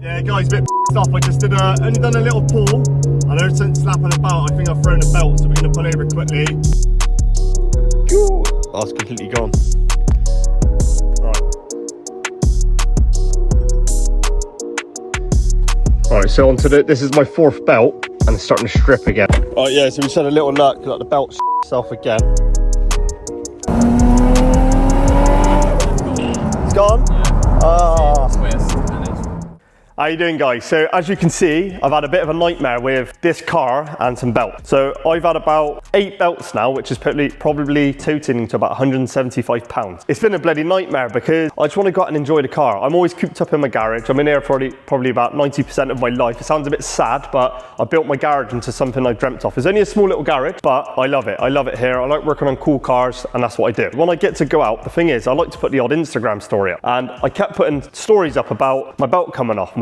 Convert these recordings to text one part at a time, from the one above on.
Yeah guys, a bit pissed off. I just only done a little pull and I heard something slapping about. I think I've thrown a belt, so we're going to pull over quickly. Oh, it's completely gone. Alright, so onto this is my fourth belt and it's starting to strip again. Alright, yeah, so we just had a little look, like the belt itself again. It's gone? How you doing guys? So as you can see, I've had a bit of a nightmare with this car and some belts. So I've had about 8 belts now, which is probably totaling to about £175. It's been a bloody nightmare because I just want to go out and enjoy the car. I'm always cooped up in my garage. I'm in here probably about 90% of my life. It sounds a bit sad, but I built my garage into something I dreamt of. It's only a small little garage, but I love it. I love it here. I like working on cool cars and that's what I do. When I get to go out, the thing is, I like to put the odd Instagram story up. And I kept putting stories up about my belt coming off,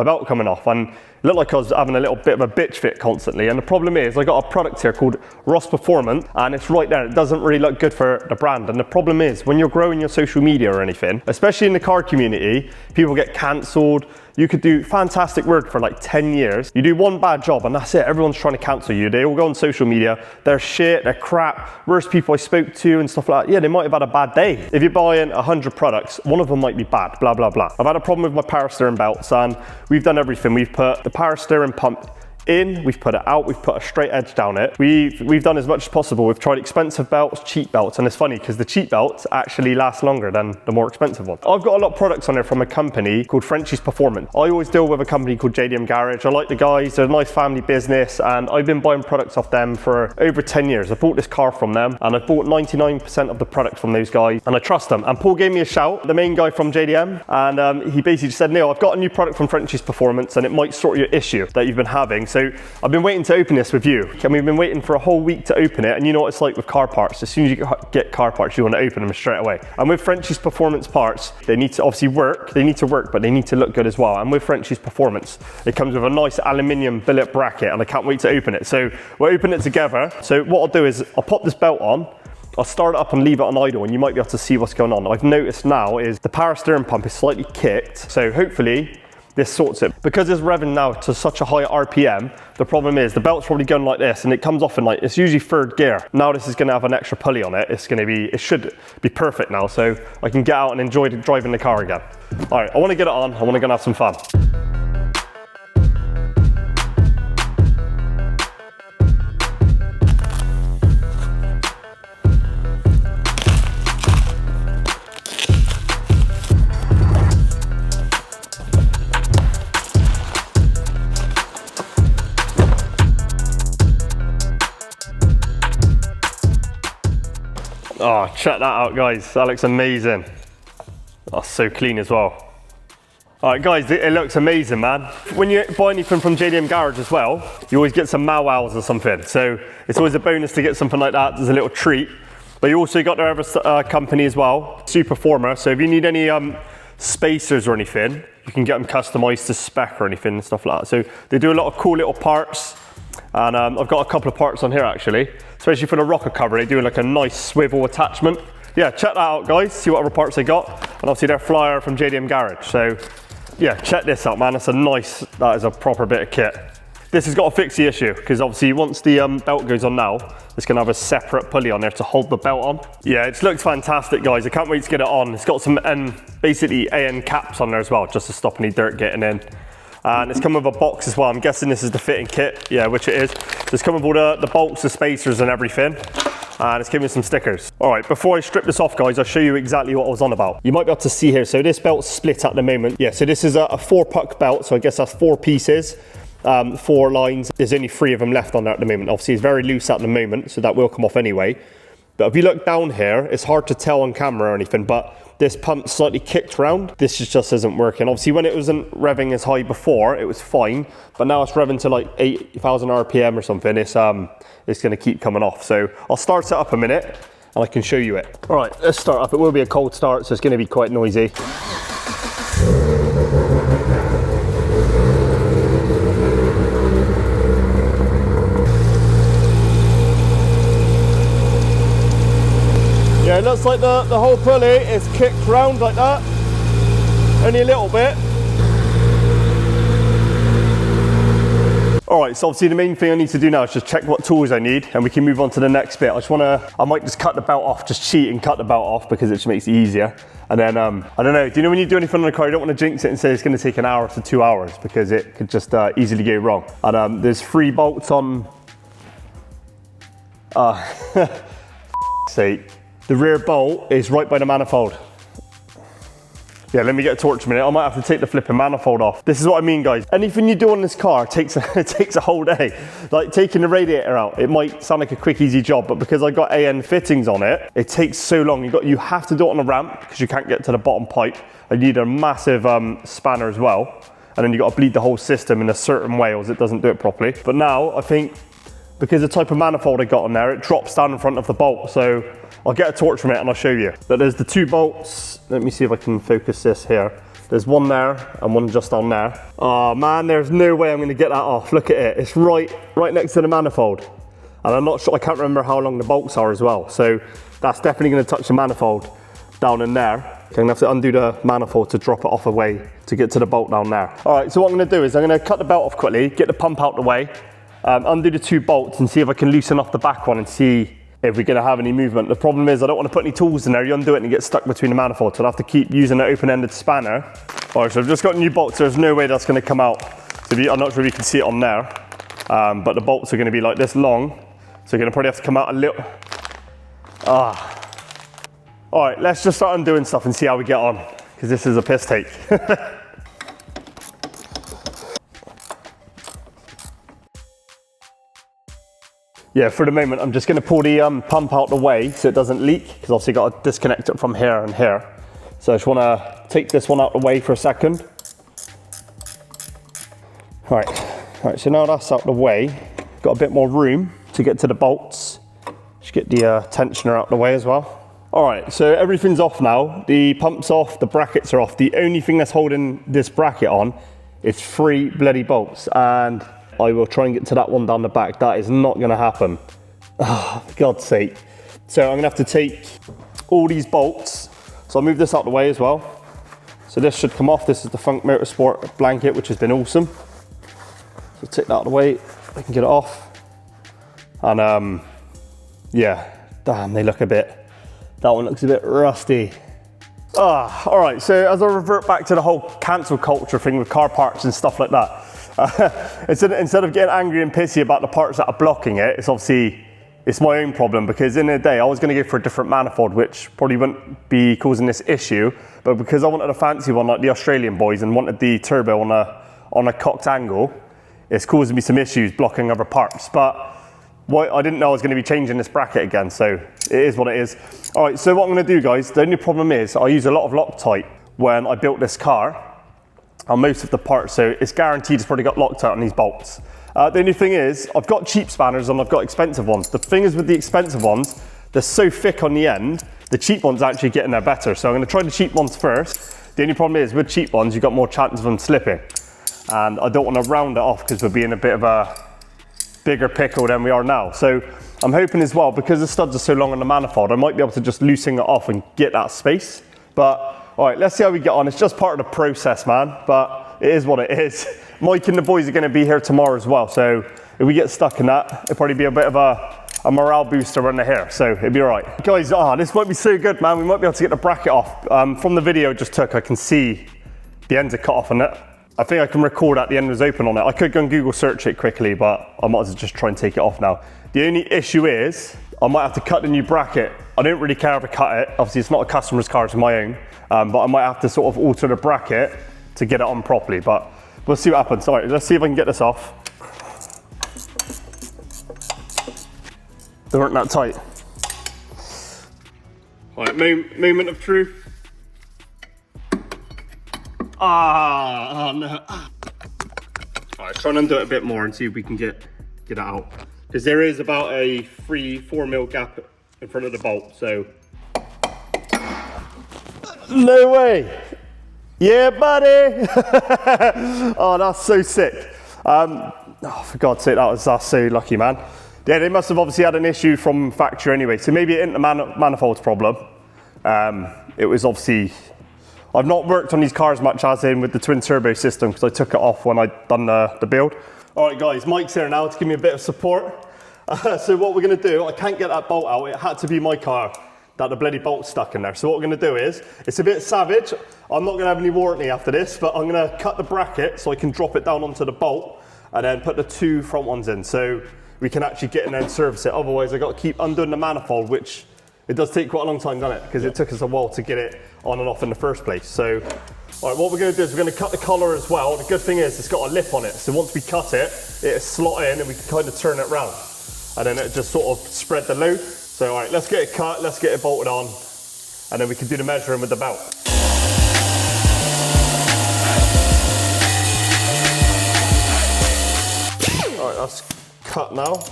and it looked like I was having a little bit of a bitch fit constantly. And the problem is I got a product here called Ross Performance and it's right there. It doesn't really look good for the brand. And the problem is when you're growing your social media or anything, especially in the car community, people get cancelled. You could do fantastic work for like 10 years. You do one bad job and that's it. Everyone's trying to cancel you. They all go on social media. They're shit, they're crap. Worst people I spoke to and stuff like that. Yeah, they might have had a bad day. If you're buying 100 products, one of them might be bad, blah, blah, blah. I've had a problem with my power steering belts and we've done everything. We've put the power steering pump in, we've put it out, we've put a straight edge down it. We've done as much as possible. We've tried expensive belts, cheap belts, and it's funny because the cheap belts actually last longer than the more expensive ones. I've got a lot of products on there from a company called Frenchy's Performance. I always deal with a company called JDM Garage. I like the guys, they're a nice family business, and I've been buying products off them for over 10 years. I bought this car from them, and I bought 99% of the products from those guys, and I trust them. And Paul gave me a shout, the main guy from JDM, and he basically just said, Neil, I've got a new product from Frenchy's Performance, and it might sort your issue that you've been having. So I've been waiting to open this with you, and we've been waiting for a whole week to open it, and you know what it's like with car parts. As soon as you get car parts, you want to open them straight away. And with Frenchy's Performance parts, they need to obviously work, but they need to look good as well. And with Frenchy's Performance, it comes with a nice aluminium billet bracket, and I can't wait to open it. So we'll open it together. So what I'll do is I'll pop this belt on, I'll start it up and leave it on idle and you might be able to see what's going on. I've noticed now is the power steering pump is slightly kicked, so hopefully this sorts it. Because it's revving now to such a high RPM, the problem is the belt's probably going like this and it comes off in like, it's usually 3rd gear. Now this is going to have an extra pulley on it. It should be perfect now, so I can get out and enjoy driving the car again. All right, I want to get it on. I want to go and have some fun. Oh, check that out guys, that looks amazing. Oh, so clean as well. All right guys, it looks amazing, man. When you buy anything from JDM Garage as well, you always get some Wows or something. So it's always a bonus to get something like that as a little treat. But you also got their other company as well, Superformer. So if you need any spacers or anything, you can get them customized to spec or anything and stuff like that. So they do a lot of cool little parts. And I've got a couple of parts on here actually, especially for the rocker cover. They do like a nice swivel attachment. Yeah, check that out guys, see what other parts they got. And obviously their flyer from JDM Garage. So yeah, check this out man, that is a proper bit of kit. This has got to fix the issue because obviously once the belt goes on now, it's going to have a separate pulley on there to hold the belt on. Yeah, it looks fantastic guys, I can't wait to get it on. It's got some basically AN caps on there as well, just to stop any dirt getting in. And it's come with a box as well. I'm guessing this is the fitting kit. Yeah, which it is. So it's come with all the bolts, the spacers and everything. And it's giving some stickers. All right, before I strip this off, guys, I'll show you exactly what I was on about. You might be able to see here. So this belt's split at the moment. Yeah, so this is a 4-puck belt. So I guess that's 4 pieces, 4 lines. There's only 3 of them left on there at the moment. Obviously, it's very loose at the moment, so that will come off anyway. But if you look down here, it's hard to tell on camera or anything, but this pump slightly kicked round. This just isn't working. Obviously when it wasn't revving as high before, it was fine, but now it's revving to like 8,000 RPM or something. It's gonna keep coming off. So I'll start it up a minute and I can show you it. All right, let's start up. It will be a cold start, so it's gonna be quite noisy. Yeah, it looks like the whole pulley is kicked round like that. Only a little bit. right, so obviously the main thing I need to do now is just check what tools I need and we can move on to the next bit. I might just cut the belt off, just cheat and cut the belt off because it just makes it easier. And then, I don't know, do you know when you do anything on the car, you don't want to jinx it and say it's going to take an hour to 2 hours because it could just easily go wrong. And there's 3 bolts on, sake. The rear bolt is right by the manifold. Yeah, let me get a torch a minute. I might have to take the flipping manifold off. This is what I mean, guys. Anything you do on this car takes a whole day. Like taking the radiator out, it might sound like a quick, easy job, but because I got AN fittings on it, it takes so long. You have to do it on a ramp because you can't get to the bottom pipe. I need a massive spanner as well. And then you got to bleed the whole system in a certain way or else it doesn't do it properly. But now I think because the type of manifold I got on there, it drops down in front of the bolt. So I'll get a torch from it and I'll show you. But there's the 2 bolts. Let me see if I can focus this here. There's one there and one just on there. Oh man, there's no way I'm gonna get that off. Look at it, it's right next to the manifold. And I'm not sure, I can't remember how long the bolts are as well. So that's definitely gonna touch the manifold down in there. I'm gonna have to undo the manifold to drop it off away to get to the bolt down there. All right, so what I'm gonna do is I'm gonna cut the belt off quickly, get the pump out the way, undo the 2 bolts and see if I can loosen off the back one and see if we're gonna have any movement. The problem is I don't want to put any tools in there. You undo it and it gets stuck between the manifolds. So I'll have to keep using an open-ended spanner. All right, so I've just got new bolts. There's no way that's gonna come out. So I'm not sure if you can see it on there, but the bolts are gonna be like this long. So you're gonna probably have to come out a little. All right, let's just start undoing stuff and see how we get on, because this is a piss take. Yeah, for the moment, I'm just gonna pull the pump out the way so it doesn't leak, because obviously got to disconnect it from here and here. So I just wanna take this one out the way for a second. All right, so now that's out the way, got a bit more room to get to the bolts. Just get the tensioner out the way as well. All right, so everything's off now. The pump's off, the brackets are off. The only thing that's holding this bracket on is 3 bloody bolts, and I will try and get to that one down the back. That is not gonna happen. Oh, for God's sake. So I'm gonna have to take all these bolts. So I'll move this out the way as well. So this should come off. This is the Funk Motorsport blanket, which has been awesome. So take that out of the way, I can get it off. And yeah, damn, they look a bit, that one looks a bit rusty. All right, so as I revert back to the whole cancel culture thing with car parts and stuff like that, instead of getting angry and pissy about the parts that are blocking it, it's my own problem, because in the day I was going to go for a different manifold, which probably wouldn't be causing this issue, but because I wanted a fancy one like the Australian boys and wanted the turbo on a cocked angle, it's causing me some issues blocking other parts. But I didn't know I was going to be changing this bracket again, so it is what it is. All right, so what I'm going to do, guys, the only problem is I use a lot of Loctite when I built this car on most of the parts, so it's guaranteed it's probably got Loctite on these bolts. The only thing is, I've got cheap spanners and I've got expensive ones. The thing is with the expensive ones, they're so thick on the end, the cheap ones actually get in there better. So I'm going to try the cheap ones first. The only problem is with cheap ones, you've got more chance of them slipping. And I don't want to round it off because we're being a bit of a bigger pickle than we are now. So I'm hoping as well, because the studs are so long on the manifold, I might be able to just loosen it off and get that space. But all right, let's see how we get on. It's just part of the process, man, but it is what it is. Mike and the boys are going to be here tomorrow as well, so if we get stuck in that, it'll probably be a bit of a morale booster when they're here, so it'll be all right. Guys, this might be so good, man. We might be able to get the bracket off. From the video I just took, I can see the ends are cut off on it. I think I can record that the end was open on it. I could go and Google search it quickly, but I might as well just try and take it off now. The only issue is, I might have to cut the new bracket. I don't really care if I cut it. Obviously, it's not a customer's car, it's my own. But I might have to sort of alter the bracket to get it on properly, but we'll see what happens. All right, let's see if I can get this off. They weren't that tight. All right, moment of truth. Oh no. All right, try and undo it a bit more and see if we can get it out. Because there is about a 3-4 mil gap in front of the bolt, so. No way. Yeah, buddy. Oh, that's so sick. Oh, for God's sake, that's so lucky, man. Yeah, they must have obviously had an issue from factory anyway, so maybe it isn't the manifold's problem. It was obviously, I've not worked on these cars much as in with the twin turbo system because I took it off when I'd done the build. All right guys, Mike's here now to give me a bit of support. So what we're gonna do, I can't get that bolt out. It had to be my car that the bloody bolt's stuck in there. So what we're gonna do is, it's a bit savage. I'm not gonna have any warranty after this, but I'm gonna cut the bracket so I can drop it down onto the bolt and then put the 2 front ones in so we can actually get in there and service it. Otherwise I got to keep undoing the manifold, which it does take quite a long time, doesn't it? Because it took us a while to get it on and off in the first place. So, all right, what we're gonna do is we're gonna cut the collar as well. The good thing is it's got a lip on it. So once we cut it, it'll slot in and we can kind of turn it around. And then it just sort of spread the load. So all right, let's get it cut, let's get it bolted on, and then we can do the measuring with the belt. All right, that's cut now.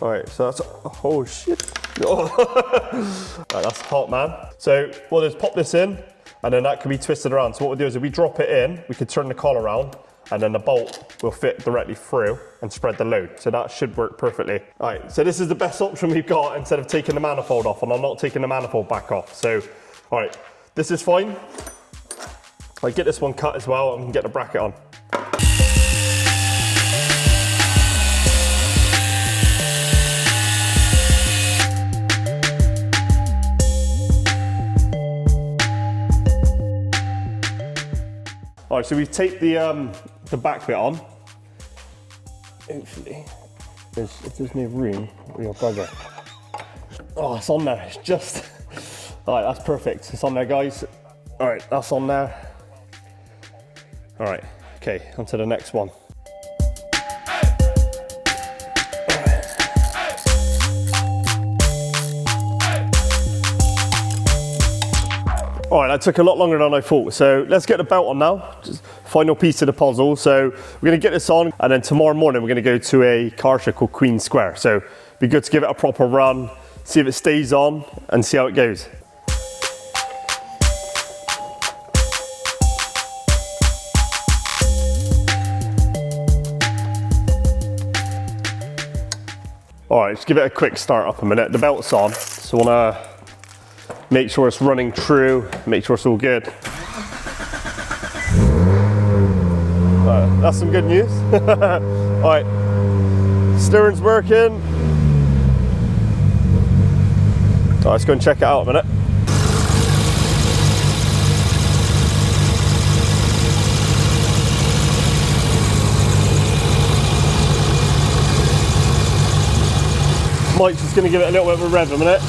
All right, so that's, oh shit. Oh. Right, that's hot, man. So we'll just pop this in, and then that can be twisted around. So what we'll do is if we drop it in, we can turn the collar around, and then the bolt will fit directly through and spread the load. So that should work perfectly. All right, so this is the best option we've got instead of taking the manifold off, and I'm not taking the manifold back off. So, all right, this is fine. I get this one cut as well and get the bracket on. All right, so we've taped the back bit on. Hopefully, if there's no room, we'll bugger. Oh, it's on there, it's just, all right, that's perfect. It's on there, guys. All right, that's on there. All right, okay, on to the next one. All right, that took a lot longer than I thought. So let's get the belt on now. Just final piece of the puzzle. So we're gonna get this on, and then tomorrow morning we're gonna go to a car show called Queen Square. So it'd be good to give it a proper run, see if it stays on, and see how it goes. All right, let's give it a quick start up a minute. The belt's on, so I wanna make sure it's running true, make sure it's all good. That's some good news. All right, steering's working. All right, let's go and check it out a minute. Mike's just gonna give it a little bit of a rev a minute.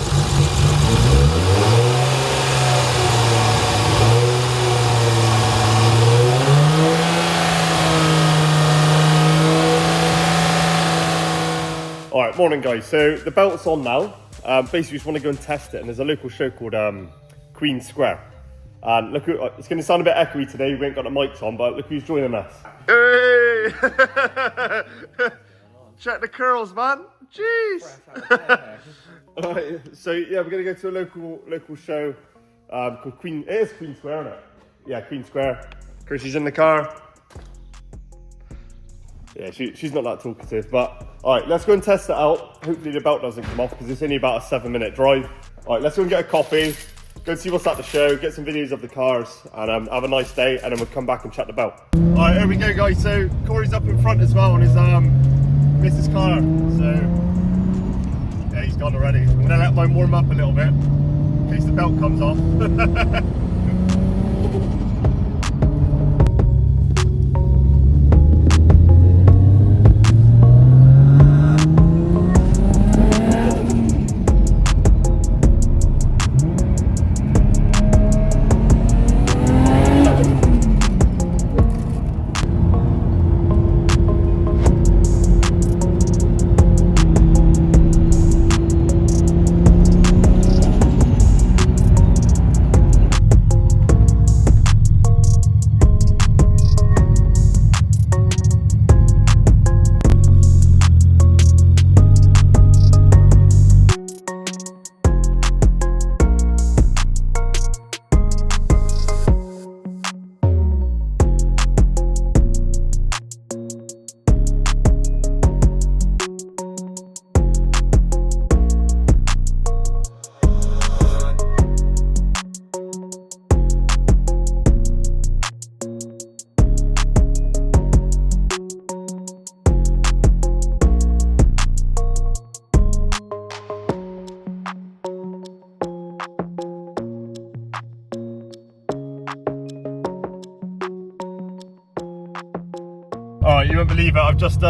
All right, morning guys. So the belt's on now. Basically just want to go and test it, and there's a local show called Queen Square. And look, it's going to sound a bit echoey today, we ain't got the mics on, but look who's joining us. Hey! Check the curls, man. Jeez! All right, so yeah, we're going to go to a local show called Queen, it is Queen Square, isn't it? Yeah, Queen Square. Chrissy's in the car. Yeah, she's not that talkative, but all right, let's go and test it out. Hopefully the belt doesn't come off because it's only about a 7-minute drive. All right, let's go and get a coffee, go and see what's at the show, get some videos of the cars, and have a nice day, and then we'll come back and check the belt. All right, here we go, guys. So Corey's up in front as well on his Mrs. car. So yeah, he's gone already. I'm gonna let mine warm up a little bit in case the belt comes off. Alright, you won't believe it, I've just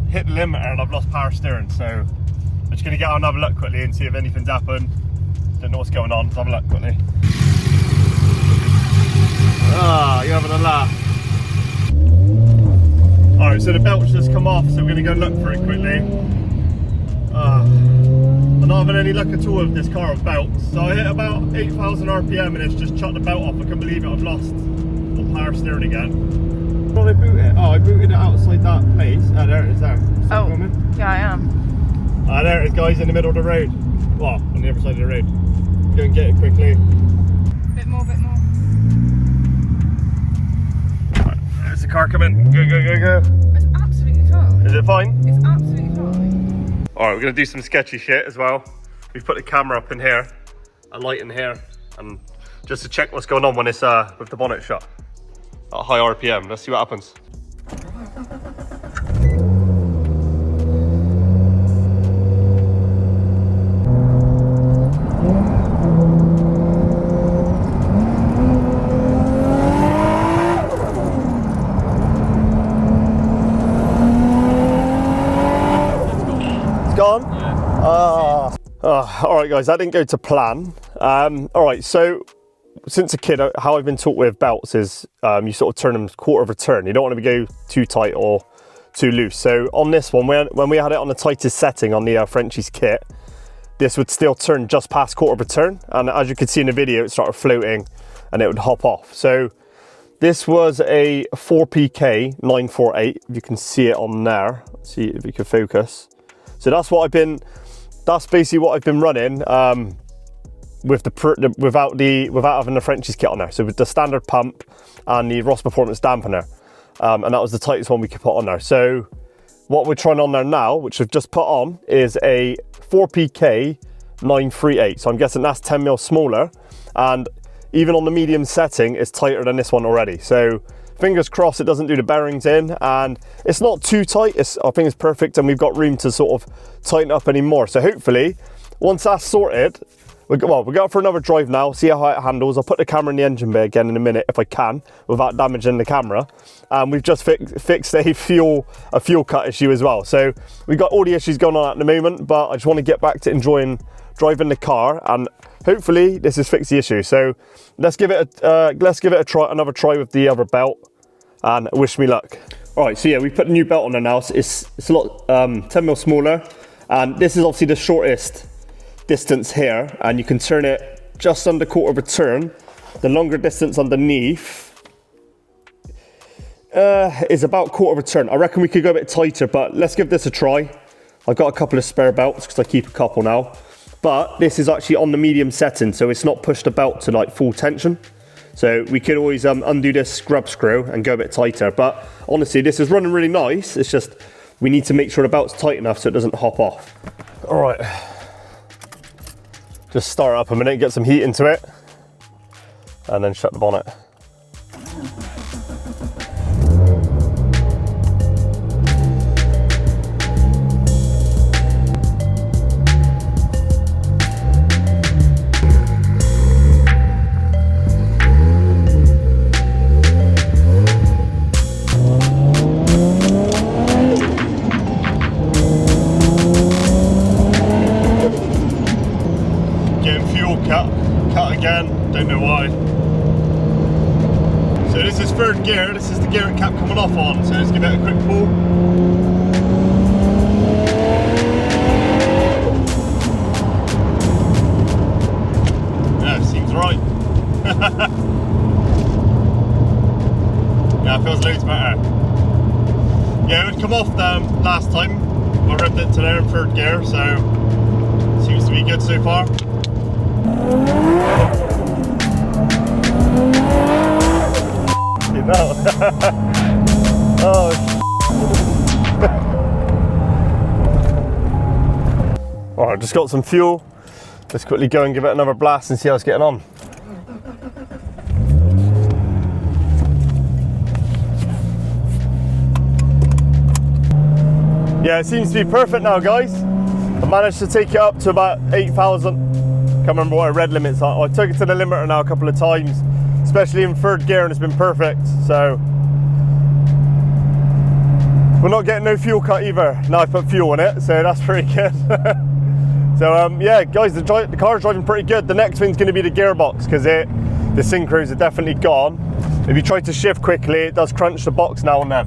hit the limiter and I've lost power steering, so I'm just going to get out and have a look quickly and see if anything's happened. Don't know what's going on, let's have a look quickly. Ah, you're having a laugh. Alright, so the belt's just come off, so we're going to go look for it quickly. I'm not having any luck at all with this car with belts. So I hit about 8,000 RPM and it's just chucked the belt off. I couldn't believe it, I've lost the power steering again. Well, I boot it. Oh, I booted it outside that place. Oh, there it is there. Oh, yeah, I am. Ah, there it is, guys, in the middle of the road. Well, on the other side of the road. Go and get it quickly. Bit more. Right, there's the car coming. Go. It's absolutely fine. Is it fine? It's absolutely fine. Alright, we're going to do some sketchy shit as well. We've put the camera up in here, a light in here, and just to check what's going on when it's with the bonnet shut. At high RPM, let's see what happens. Gone? Yeah. Alright guys, that didn't go to plan. Alright, so since a kid, how I've been taught with belts is you sort of turn them quarter of a turn. You don't want to go too tight or too loose. So on this one, when we had it on the tightest setting on the Frenchy's kit, this would still turn just past quarter of a turn. And as you can see in the video, it started floating and it would hop off. So this was a 4PK 948. If you can see it on there, let's see if you can focus. So that's basically what I've been running without having the Frenchy's kit on there. So with the standard pump and the Ross Performance dampener, and that was the tightest one we could put on there. So what we're trying on there now, which I've just put on, is a 4PK 938. So I'm guessing that's 10mm smaller, and even on the medium setting, it's tighter than this one already. So fingers crossed it doesn't do the bearings in, and it's not too tight. I think it's perfect, and we've got room to sort of tighten up any more. So hopefully, once that's sorted, we'll go out for another drive now, see how it handles. I'll put the camera in the engine bay again in a minute if I can, without damaging the camera. And we've just fixed a fuel cut issue as well. So we've got all the issues going on at the moment, but I just want to get back to enjoying driving the car, and hopefully this has fixed the issue. So let's give it a try, another try with the other belt, and wish me luck. All right, so yeah, we put a new belt on there now. It's a lot 10mm smaller, and this is obviously the shortest distance here, and you can turn it just under quarter of a turn. The longer distance underneath is about quarter of a turn. I reckon we could go a bit tighter, but let's give this a try. I've got a couple of spare belts because I keep a couple now. But this is actually on the medium setting, so it's not pushed the belt to like full tension. So we could always undo this scrub screw and go a bit tighter. But honestly, this is running really nice. It's just, we need to make sure the belt's tight enough so it doesn't hop off. All right, just start it up a minute, get some heat into it, and then shut the bonnet. Cut again, don't know why. So this is third gear, this is the gear cap coming off on, so let's give it a quick pull. Yeah, seems right. Yeah, it feels loads better. Yeah, it would come off last time. I revved it to there in third gear, so seems to be good so far. No. Oh. All right, just got some fuel. Let's quickly go and give it another blast and see how it's getting on. Yeah, it seems to be perfect now, guys. I managed to take it up to about 8,000. Can't remember what our red limits are. I took it to the limiter now a couple of times, especially in third gear, and it's been perfect. So We're not getting no fuel cut either. Now I put fuel in it, so that's pretty good. So yeah, guys, the car's driving pretty good. The next thing's going to be the gearbox, because the synchros are definitely gone. If you try to shift quickly, it does crunch the box now and then.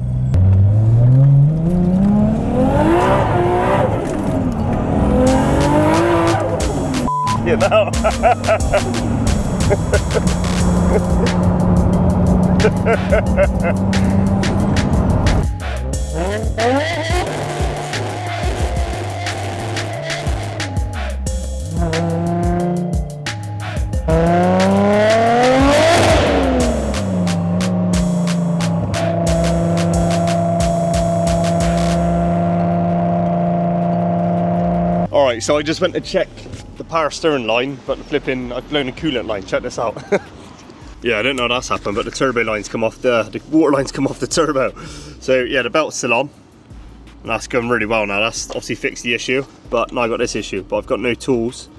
You know. Alright, so I just went to check the power steering line, but I've blown a coolant line. Check this out. Yeah, I don't know how that's happened, but the turbo lines come off, the water lines come off the turbo. So yeah, the belt's still on. And that's going really well now. That's obviously fixed the issue, but now I got this issue, but I've got no tools.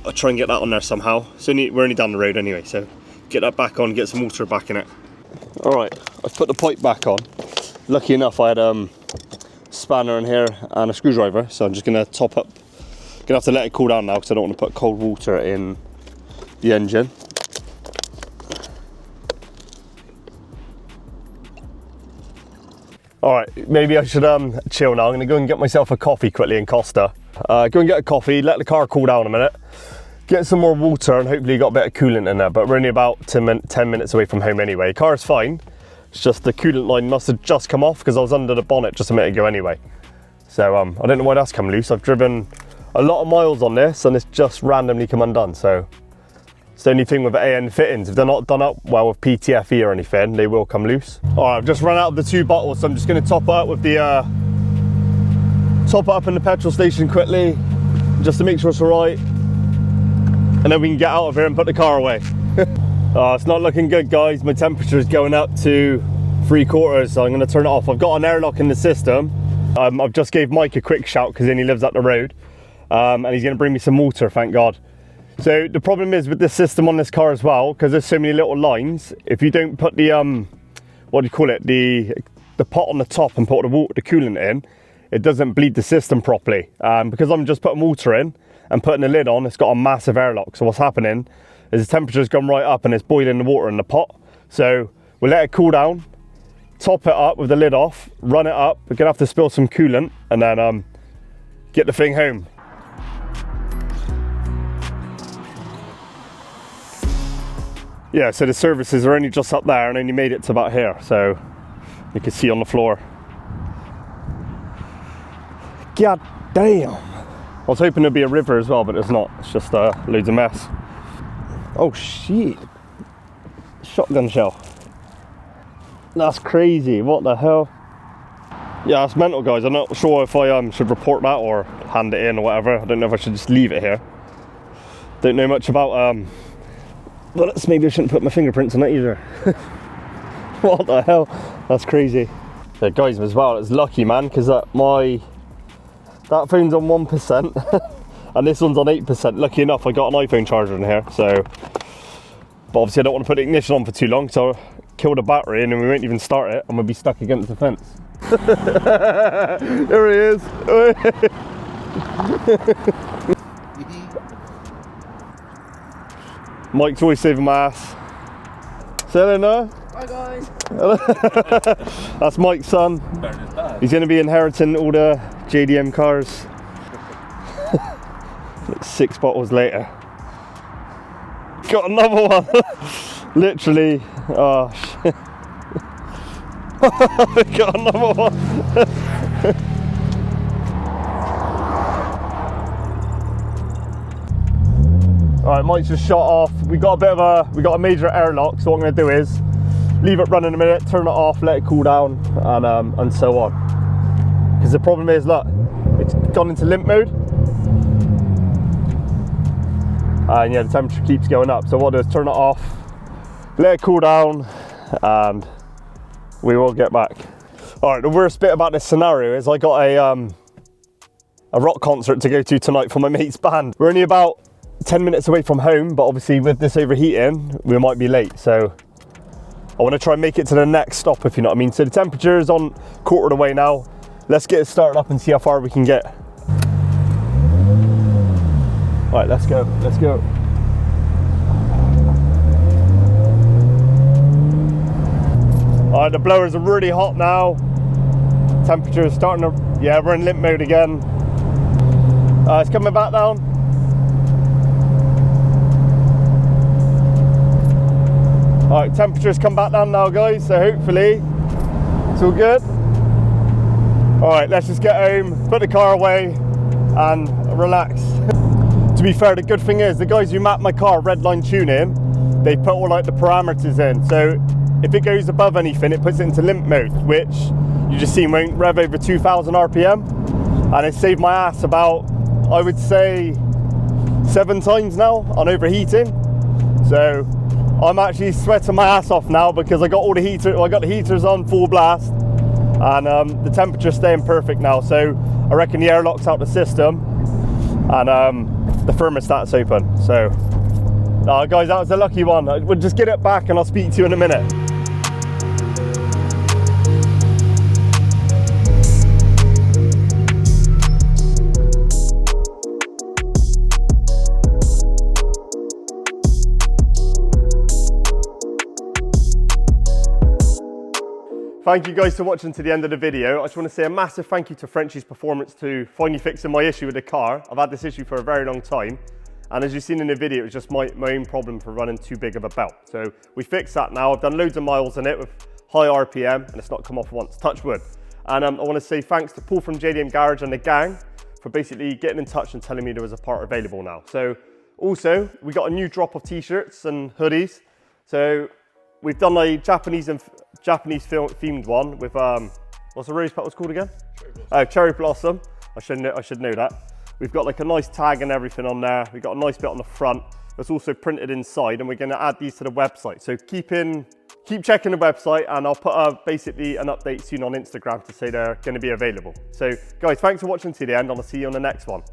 I'll try and get that on there somehow. We're only down the road anyway, so get that back on, get some water back in it. Alright, I've put the pipe back on. Lucky enough, I had a spanner in here and a screwdriver, so I'm just gonna top up. Gonna have to let it cool down now, because I don't want to put cold water in the engine. Alright, maybe I should chill now. I'm gonna go and get myself a coffee quickly in Costa. Go and get a coffee, let the car cool down a minute, get some more water, and hopefully got a bit of coolant in there, but we're only about 10 minutes away from home anyway. The car's fine, it's just the coolant line must have just come off, because I was under the bonnet just a minute ago anyway. So I don't know why that's come loose. I've driven a lot of miles on this and it's just randomly come undone, so it's the only thing with AN fittings. If they're not done up well with PTFE or anything, they will come loose. Alright, I've just run out of the 2 bottles, so I'm just going to top it up with the top it up in the petrol station quickly, just to make sure it's alright, and then we can get out of here and put the car away. Oh, it's not looking good, guys. My temperature is going up to 3/4, so I'm going to turn it off. I've got an airlock in the system. I've just gave Mike a quick shout, because then he lives up the road, and he's going to bring me some water, thank God. So the problem is with this system on this car as well, because there's so many little lines, if you don't put the what do you call it, the pot on the top and put the coolant in, it doesn't bleed the system properly. Because I'm just putting water in and putting the lid on, it's got a massive airlock. So what's happening is the temperature's gone right up and it's boiling the water in the pot. So we'll let it cool down, top it up with the lid off, run it up. We're gonna have to spill some coolant and then get the thing home. Yeah, so the services are only just up there and only made it to about here, so you can see on the floor. God damn. I was hoping there'd be a river as well, but there's not. It's just loads of mess. Oh shit. Shotgun shell. That's crazy, what the hell? Yeah, that's mental, guys. I'm not sure if I should report that or hand it in or whatever. I don't know if I should just leave it here. Don't know much about well, maybe I shouldn't put my fingerprints on it either. What the hell? That's crazy. Yeah, guys, as well, it's lucky, man, because that phone's on 1% and this one's on 8%. Lucky enough, I got an iPhone charger in here, so. But obviously, I don't want to put the ignition on for too long, so I'll kill the battery and then we won't even start it, and we'll be stuck against the fence. There he is. Mike's always saving my ass. Say hello now. Hi guys. That's Mike's son. He's going to be inheriting all the JDM cars. 6 bottles later. Got another one. Literally. Oh shit. Got another one. Alright, Mike's just shot off. We got a major airlock, so what I'm gonna do is leave it running a minute, turn it off, let it cool down, and so on. Because the problem is, look, it's gone into limp mode. And yeah, the temperature keeps going up. So what I'll do is turn it off, let it cool down, and we will get back. Alright, the worst bit about this scenario is I got a rock concert to go to tonight for my mate's band. We're only about 10 minutes away from home, but obviously with this overheating, we might be late. So I want to try and make it to the next stop, if you know what I mean. So the temperature is on quarter of the way now. Let's get it started up and see how far we can get. All right, let's go, let's go. All right, the blowers are really hot now. Temperature is starting to, yeah, we're in limp mode again. It's coming back down. All right, temperature's come back down now, guys, so hopefully it's all good. All right, let's just get home, put the car away and relax. To be fair, the good thing is the guys who mapped my car redline tuning, they put all like the parameters in. So if it goes above anything, it puts it into limp mode, which you just seen won't rev over 2,000 RPM. And it saved my ass about, I would say, 7 times now on overheating. So I'm actually sweating my ass off now because I got all the heaters on full blast, and the temperature's staying perfect now. So I reckon the airlock's out the system, and the thermostat's open. So guys, that was a lucky one. We'll just get it back and I'll speak to you in a minute. Thank you guys for watching to the end of the video. I just want to say a massive thank you to Frenchy's Performance to finally fixing my issue with the car. I've had this issue for a very long time. And as you've seen in the video, it was just my own problem for running too big of a belt. So we fixed that now. I've done loads of miles in it with high RPM and it's not come off once, touch wood. And I want to say thanks to Paul from JDM Garage and the gang for basically getting in touch and telling me there was a part available now. So also, we got a new drop of t-shirts and hoodies. So we've done a Japanese themed one with, what's the rose petals called again? Cherry Blossom. Oh, Cherry Blossom. I should know that. We've got like a nice tag and everything on there. We've got a nice bit on the front. It's also printed inside, and we're going to add these to the website. So keep checking the website, and I'll put basically an update soon on Instagram to say they're going to be available. So guys, thanks for watching to the end, and I'll see you on the next one.